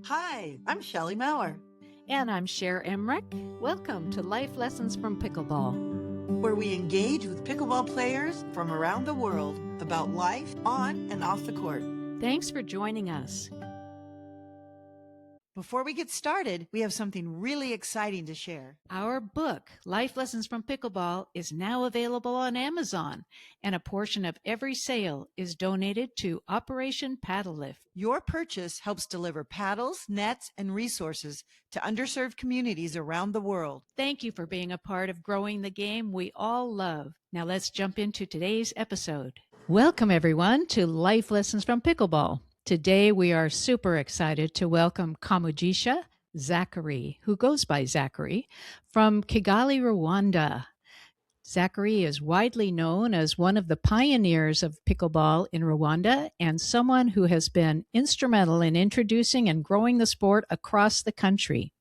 Hi, I'm Shelley Maurer, And I'm Cher Emmerich. Welcome to Life Lessons from Pickleball. where we engage with pickleball players from around the world about life on and off the court. Thanks for joining us. Before we get started, we have something really exciting to share. Our book, Life Lessons from Pickleball, is now available on Amazon, and a portion of every sale is donated to Operation PaddleLift. Your purchase helps deliver paddles, nets, and resources to underserved communities around the world. Thank you for being a part of growing the game we all love. Now let's jump into today's episode. Welcome, everyone, to Life Lessons from Pickleball. Today, we are super excited to welcome Kamugisha Zacharie, who goes by Zacharie, from Kigali, Rwanda. Zacharie is widely known as one of the pioneers of pickleball in Rwanda and someone who has been instrumental in introducing and growing the sport across the country.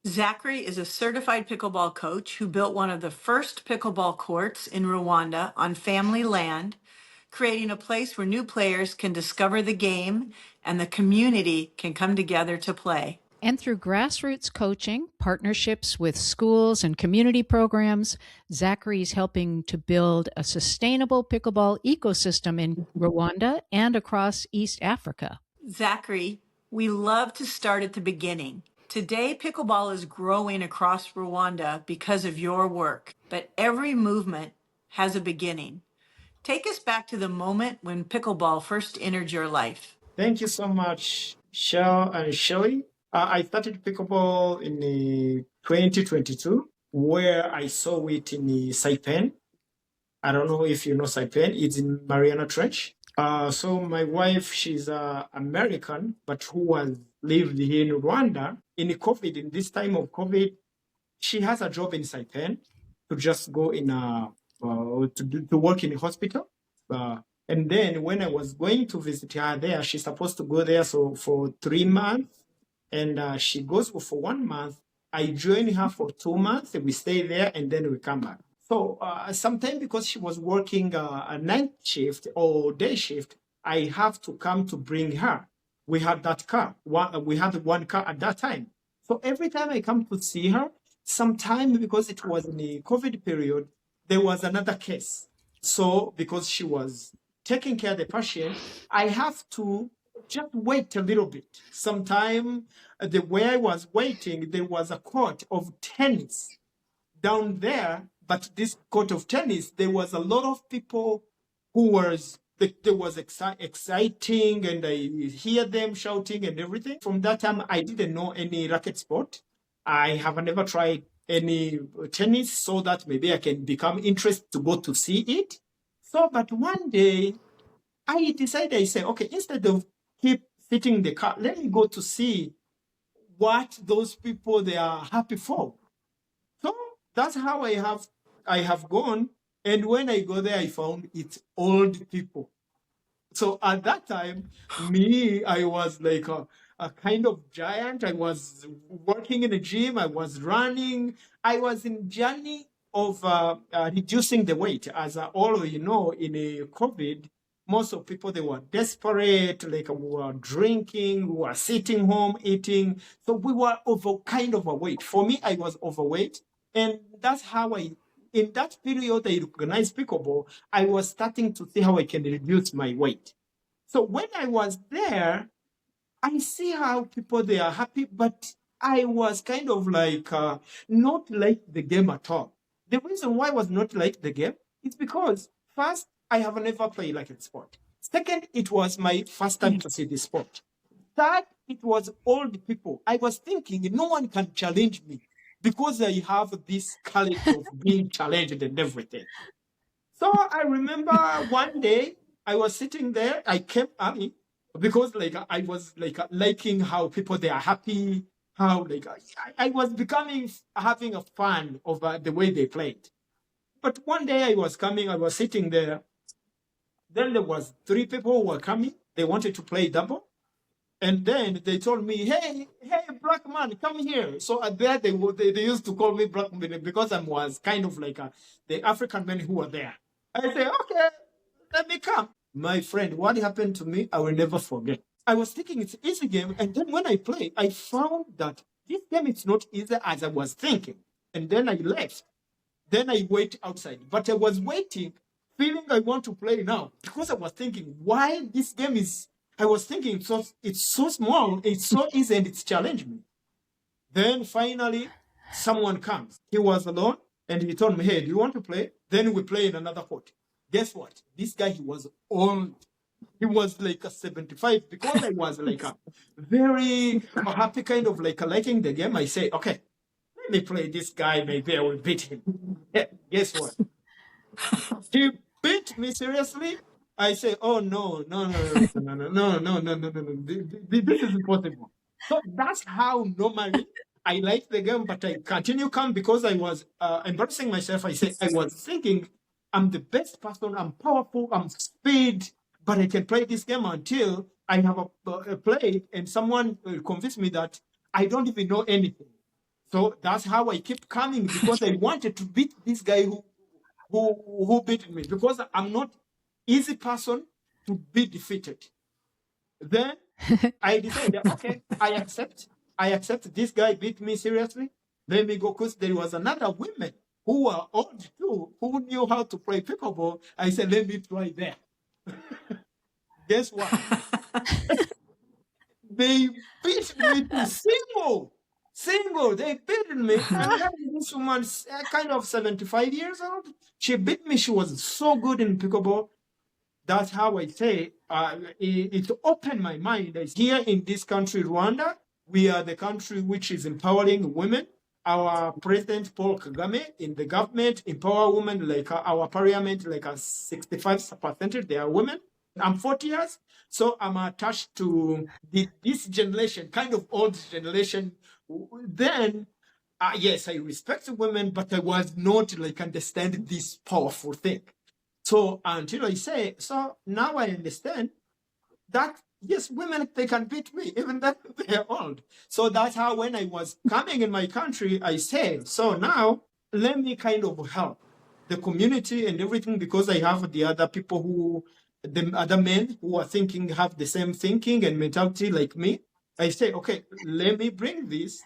Zacharie is a certified pickleball coach who built one of the first pickleball courts in Rwanda on family land, creating a place where new players can discover the game and the community can come together to play. And through grassroots coaching, partnerships with schools and community programs, Zacharie is helping to build a sustainable pickleball ecosystem in Rwanda and across East Africa. Zacharie, we love to start at the beginning. Today, pickleball is growing across Rwanda because of your work, but every movement has a beginning. Take us back to the moment when pickleball first entered your life. Thank you so much, Shell and Shelly. I started pickleball in 2022, where I saw it in Saipan. I don't know if you know Saipan. It's in Mariana Trench. So my wife, she's American, but who has lived here in Rwanda. In COVID, in this time of COVID, she has a job in Saipan to just go in to work in a hospital. And then when I was going to visit her there, she's supposed to go there for 3 months, and she goes for 1 month. I join her for 2 months, and we stay there, and then we come back. So sometimes because she was working a night shift or day shift, I have to come to bring her. We had that car. We had one car at that time. So every time I come to see her, sometime because it was in the COVID period, there was another case. So because she was taking care of the patient, I have to just wait a little bit. Sometime the way I was waiting, there was a court of tennis down there. But this court of tennis, there was a lot of people who there was exciting, and I hear them shouting and everything. From that time, I didn't know any racket sport. I have never tried any tennis, so that maybe I can become interested to go to see it. So, but one day, I decided, I said, okay, instead of keep sitting in the car, let me go to see what those people they are happy for. So that's how I have gone. And when I go there, I found it's old people. So at that time, I was like a kind of giant. I was working in a gym. I was running. I was in journey of reducing the weight. As all of you know, in a COVID, most of people, they were desperate, like we were drinking, we were sitting home, eating. So we were kind of overweight. For me, I was overweight. And that's how in that period, I recognized pickleball. I was starting to see how I can reduce my weight. So when I was there, I see how people, they are happy, but I was kind of like, not like the game at all. The reason why I was not like the game is because first, I have never played like a sport. Second, it was my first time to see the sport. Third, it was old people. I was thinking no one can challenge me because I have this courage of being challenged and everything. So I remember one day I was sitting there. I came early because like I was like liking how people they are happy. How like I was having a fun of the way they played. But one day I was sitting there. Then there was 3 people who were coming. They wanted to play double. And then they told me, hey, black man, come here. So at there, they used to call me black man because I was kind of like the African men who were there. I said, okay, let me come. My friend, what happened to me, I will never forget. I was thinking it's an easy game, and then when I play, I found that this game is not easy as I was thinking. And then I left. Then I wait outside. But I was waiting, feeling I want to play now because I was thinking why this game is. I was thinking it's so small, it's so easy, and it's challenging me. Then finally, someone comes. He was alone, and he told me, "Hey, do you want to play?" Then we play in another court. Guess what? This guy, he was old. He was like a 75 because I was like a very happy kind of like liking the game. I say, okay, let me play this guy. Maybe I will beat him. Yeah, guess what? He beat me seriously. I say, oh no, no, no, no, no, no, no, no, no, no, no. This is impossible. So that's how normally I like the game, but I continue calm because I was embarrassing myself. I say I was thinking I'm the best person, I'm powerful, I'm speed, but I can play this game until I have a play and someone convinced me that I don't even know anything. So that's how I keep coming because I wanted to beat this guy who beat me because I'm not easy person to be defeated. Then I decided, okay, I accept this guy beat me seriously. Let me go because there was another woman who were old too, who knew how to play pickleball. I said, let me try that. Guess what? They beat me to single. Single. They beat me. And then this woman's kind of 75 years old. She beat me. She was so good in pickleball. That's how I say it opened my mind. Here in this country, Rwanda, we are the country which is empowering women. Our president, Paul Kagame, in the government, empower women like our parliament, like a 65%, they are women. I'm 40 years, so I'm attached to this generation, kind of old generation. Then, yes, I respect women, but I was not like understand this powerful thing. So until I say, so now I understand that yes, women they can beat me, even though they're old. So that's how when I was coming in my country, I said, so now let me kind of help the community and everything because I have the other people the other men who are thinking, have the same thinking and mentality like me. I say, okay, let me bring this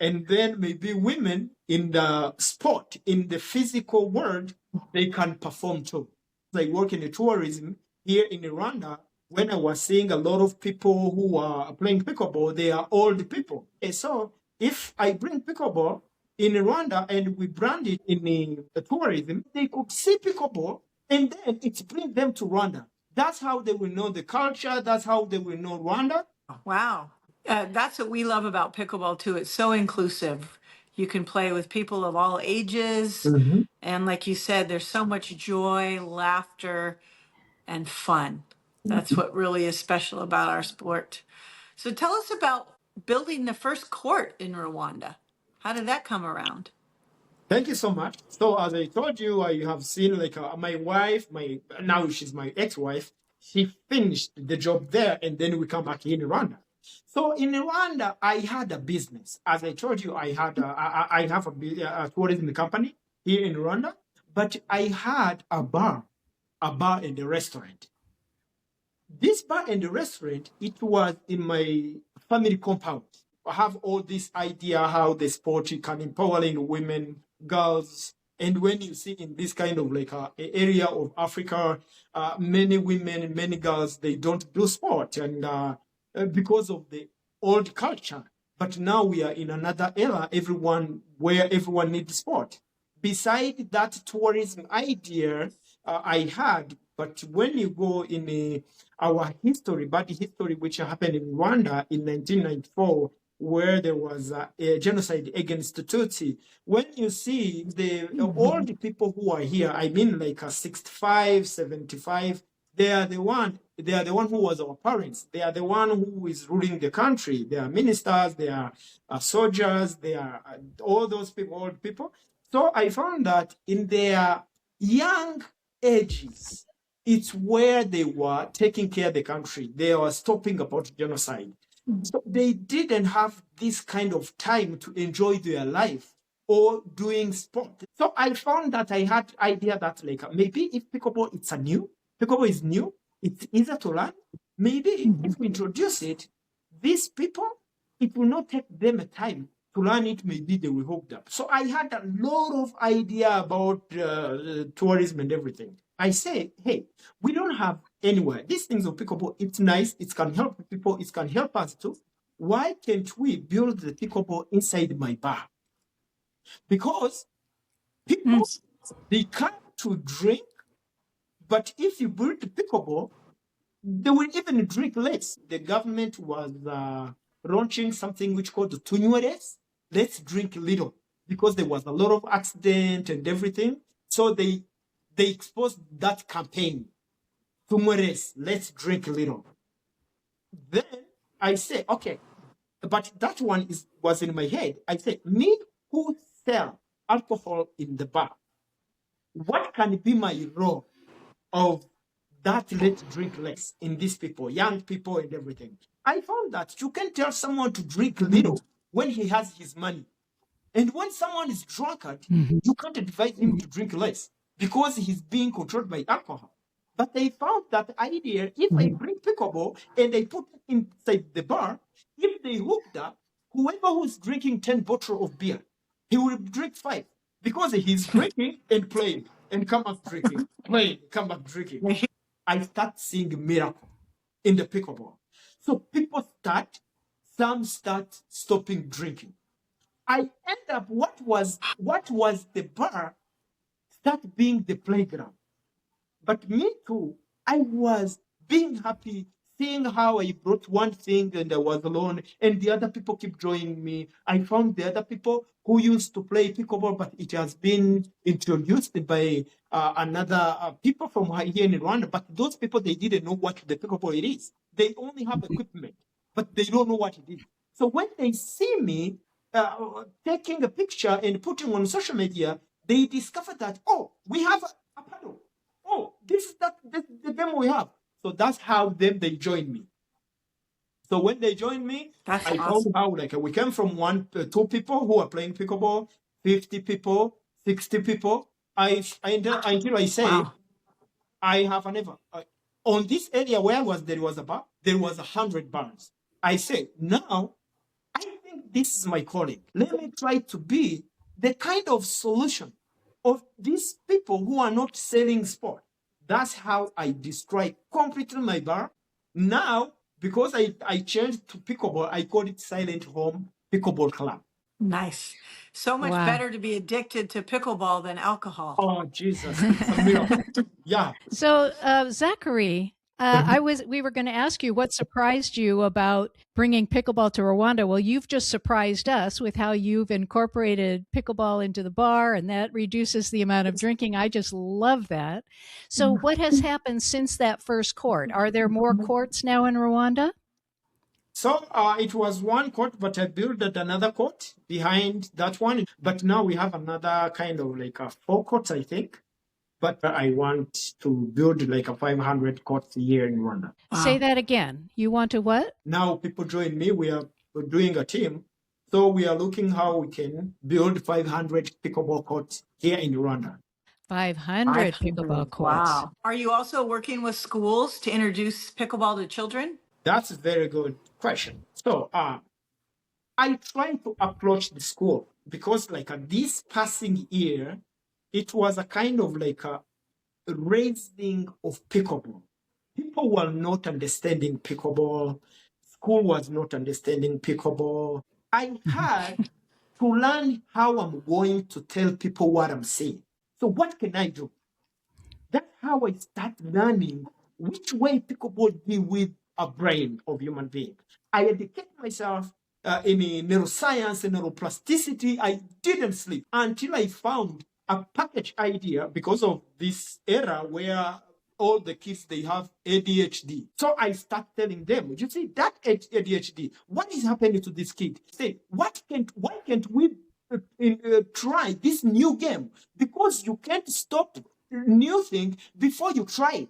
and then maybe women in the sport, in the physical world, they can perform too. I work in the tourism here in Rwanda. When I was seeing a lot of people who are playing pickleball, they are old people. And so if I bring pickleball in Rwanda and we brand it in the tourism, they could see pickleball and then it brings them to Rwanda. That's how they will know the culture. That's how they will know Rwanda. Wow. That's what we love about pickleball too. It's so inclusive. You can play with people of all ages. Mhm. And like you said, there's so much joy, laughter, and fun. That's what really is special about our sport. So tell us about building the first court in Rwanda. How did that come around? Thank you so much. So as I told you, I have seen like my wife, my now she's my ex-wife. She finished the job there, and then we come back here in Rwanda. So in Rwanda, I had a business. As I told you, I have a tourism company here in Rwanda, but I had a bar and a restaurant. This bar and the restaurant, it was in my family compound. I have all this idea how the sport can empowering women, girls, and when you see in this kind of like area of Africa, many women, many girls, they don't do sport, and because of the old culture. But now we are in another era, where everyone needs sport. Beside that tourism idea, I had, but when you go in our history, bad history, which happened in Rwanda in 1994, where there was a genocide against the Tutsi. When you see all the people who are here, I mean like 65, 75, they are the one who was our parents. They are the one who is ruling the country. They are ministers, they are soldiers, they are all those people, old people. So I found that in their young ages, it's where they were taking care of the country. They were stopping about genocide. So they didn't have this kind of time to enjoy their life or doing sport. So I found that I had idea that like maybe if pickleball is new, it's easier to learn. maybe if we introduce it, these people, it will not take them a time to learn it. Maybe they will hook up. So I had a lot of idea about tourism and everything. I say, hey, we don't have anywhere. These things of pickleball, it's nice. It can help people. It can help us too. Why can't we build the pickleball inside my bar? Because people, they come to drink, but if you build the pickleball, they will even drink less. The government was launching something which called the Tunyweres. Let's drink little, because there was a lot of accident and everything. So they exposed that campaign. Tunyweres, let's drink little. Then I say, okay, but that one was in my head. I said, me who sell alcohol in the bar, what can be my role of that let's drink less in these people, young people and everything? I found that you can tell someone to drink little when he has his money. And when someone is drunkard, you can't advise him to drink less because he's being controlled by alcohol. But they found that idea, if I bring pickleball and I put it inside the bar, if they hooked up, whoever who's drinking 10 bottles of beer, he will drink 5 because he's drinking and playing and come back drinking, playing, come back drinking. I start seeing a miracle in the pickleball. So people some start stopping drinking. I end up, what was the bar start being the playground. But me too, I was being happy seeing how I brought one thing and I was alone, and the other people keep joining me. I found the other people who used to play pickleball, but it has been introduced by another people from here in Rwanda. But those people, they didn't know what the pickleball it is. They only have equipment, but they don't know what it is. So when they see me taking a picture and putting on social media, they discover that, oh, we have a paddle. Oh, this is the game we have. So that's how they joined me. So when they joined me, I found how we came from 2 people who are playing pickleball, 50 people, 60 people. Until I say, wow, I have never on this area where there was a bar, there was 100 bars. I say, now I think this is my calling. Let me try to be the kind of solution of these people who are not selling sport. That's how I destroy completely my bar. Now, because I changed to pickleball, I call it Silent Home Pickleball Club. Nice. So much better to be addicted to pickleball than alcohol. Oh, Jesus. It's a miracle. Yeah. So, Zacharie, we were going to ask you what surprised you about bringing pickleball to Rwanda. Well, you've just surprised us with how you've incorporated pickleball into the bar, and that reduces the amount of drinking. I just love that. So, what has happened since that first court? Are there more courts now in Rwanda? So it was 1 court, but I built another court behind that one. But now we have another kind of 4 courts, I think. But I want to build a 500 courts here in Rwanda. Wow. Say that again. You want to what? Now people join me. We're doing a team. So we are looking how we can build 500 pickleball courts here in Rwanda. 500 pickleball courts. Wow. Are you also working with schools to introduce pickleball to children? That's a very good question. So I try to approach the school because this passing year, it was a kind of a raising of pickleball. People were not understanding pickleball. School was not understanding pickleball. I had to learn how I'm going to tell people what I'm saying. So what can I do? That's how I start learning which way pickleball deal with a brain of human being. I educate myself in neuroscience and neuroplasticity. I didn't sleep until I found a package idea because of this era where all the kids, they have ADHD. So I start telling them, you see, that ADHD, what is happening to this kid? Say, why can't we try this new game? Because you can't stop new thing before you try it.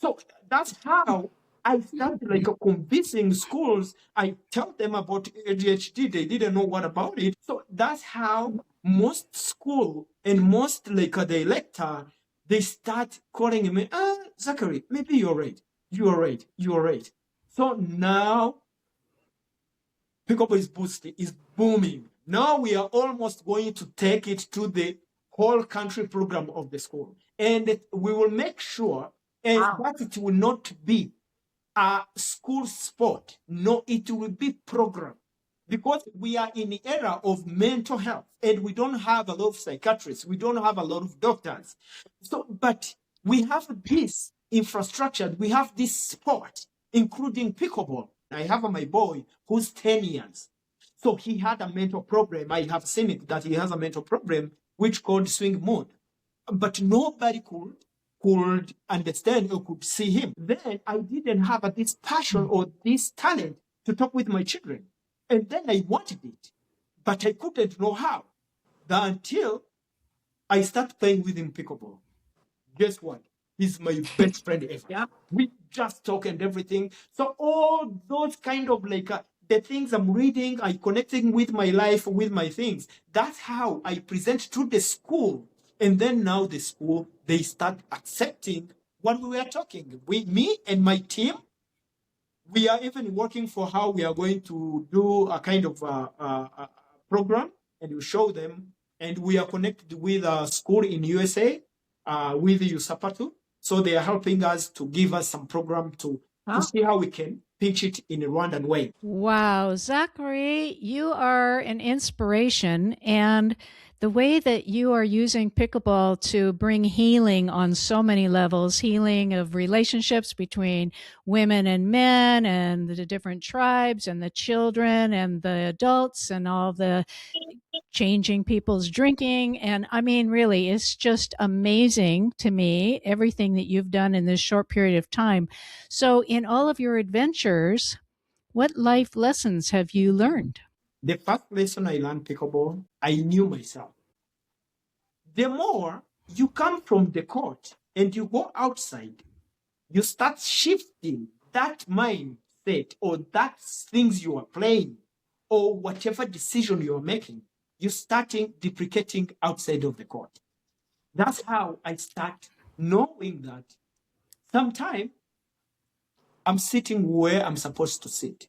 So that's how I started convincing schools. I tell them about ADHD. They didn't know what about it. So that's how most school and most the lecturer, they start calling me, Zacharie, maybe you're right. You are right. So now pickleball is boosting, is booming. Now we are almost going to take it to the whole country program of the school. And we will make sure that it will not be a school sport. No, it will be program. Because we are in the era of mental health and we don't have a lot of psychiatrists, we don't have a lot of doctors. So, but we have this infrastructure, we have this sport, including pickleball. I have my boy who's 10 years. So he had a mental problem. I have seen it that he has a mental problem, which called swing mode. But nobody could understand or could see him. Then I didn't have this passion or this talent to talk with my children. And then I wanted it, but I couldn't know how. Until I started playing with him pickleball. Guess what? He's my best friend ever. Yeah. We just talk and everything. So all those kind of the things I'm reading, I connecting with my life, with my things. That's how I present to the school. And then now the school, they start accepting what we were talking. Me and my team, we are even working for how we are going to do a kind of a program, and we show them. And we are connected with a school in USA, with USAPA. So they are helping us to give us some program to see how we can pitch it in a Rwandan way. Wow, Zacharie, you are an inspiration, and the way that you are using pickleball to bring healing on so many levels, healing of relationships between women and men and the different tribes and the children and the adults and all the changing people's drinking. And I mean, really, it's just amazing to me, everything that you've done in this short period of time. So in all of your adventures, what life lessons have you learned? The first lesson I learned pickleball, I knew myself. The more you come from the court and you go outside, you start shifting that mindset or that things you are playing or whatever decision you are making, you're starting deprecating outside of the court. That's how I start knowing that sometimes I'm sitting where I'm supposed to sit.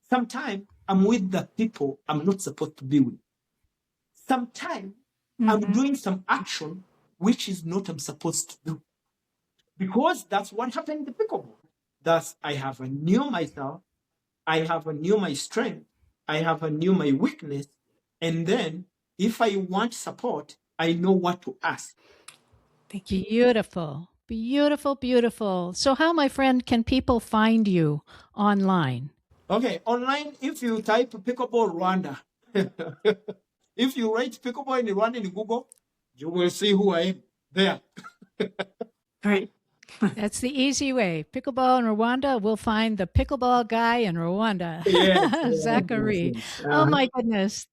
Sometimes I'm with the people I'm not supposed to be with. Sometimes I'm doing some action which is not I'm supposed to do. Because that's what happened in the pickleball. Thus, I have a knew myself, I have a knew my strength, I have a knew my weakness, and then if I want support, I know what to ask. Thank you. Beautiful, beautiful, beautiful. So how, my friend, can people find you online? Okay, online, if you type Pickleball Rwanda, if you write Pickleball in Rwanda in Google, you will see who I am there. Great. That's the easy way. Pickleball in Rwanda, we'll find the pickleball guy in Rwanda. Yes, Zacharie. yes. Oh my goodness.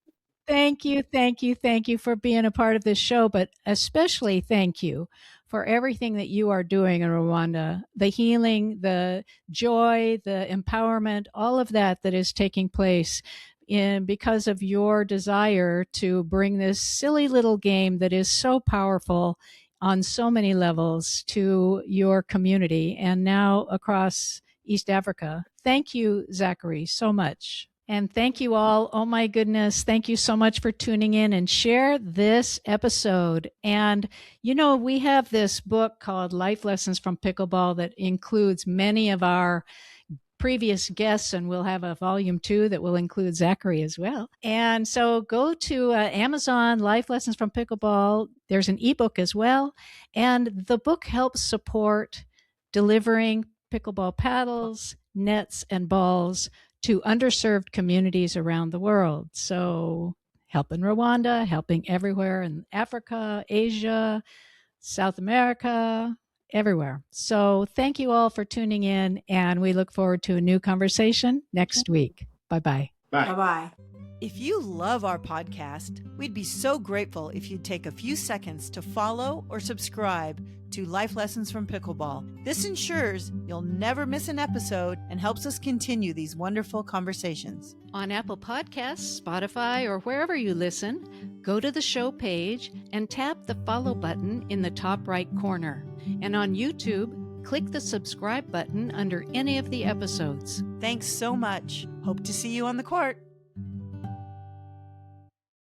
Thank you, thank you, thank you for being a part of this show, but especially thank you for everything that you are doing in Rwanda, the healing, the joy, the empowerment, all of that that is taking place because of your desire to bring this silly little game that is so powerful on so many levels to your community and now across East Africa. Thank you, Zacharie, so much. And thank you all. Oh my goodness. Thank you so much for tuning in and share this episode. And, you know, we have this book called Life Lessons from Pickleball that includes many of our previous guests, and we'll have a volume 2 that will include Zacharie as well. And so go to Amazon, Life Lessons from Pickleball. There's an ebook as well. And the book helps support delivering pickleball paddles, nets, and balls to underserved communities around the world. So helping Rwanda, helping everywhere in Africa, Asia, South America, everywhere. So thank you all for tuning in, and we look forward to a new conversation next week. Bye-bye. Bye. Bye-bye. If you love our podcast, we'd be so grateful if you'd take a few seconds to follow or subscribe to Life Lessons from Pickleball. This ensures you'll never miss an episode and helps us continue these wonderful conversations. On Apple Podcasts, Spotify, or wherever you listen, go to the show page and tap the follow button in the top right corner. And on YouTube, click the subscribe button under any of the episodes. Thanks so much. Hope to see you on the court.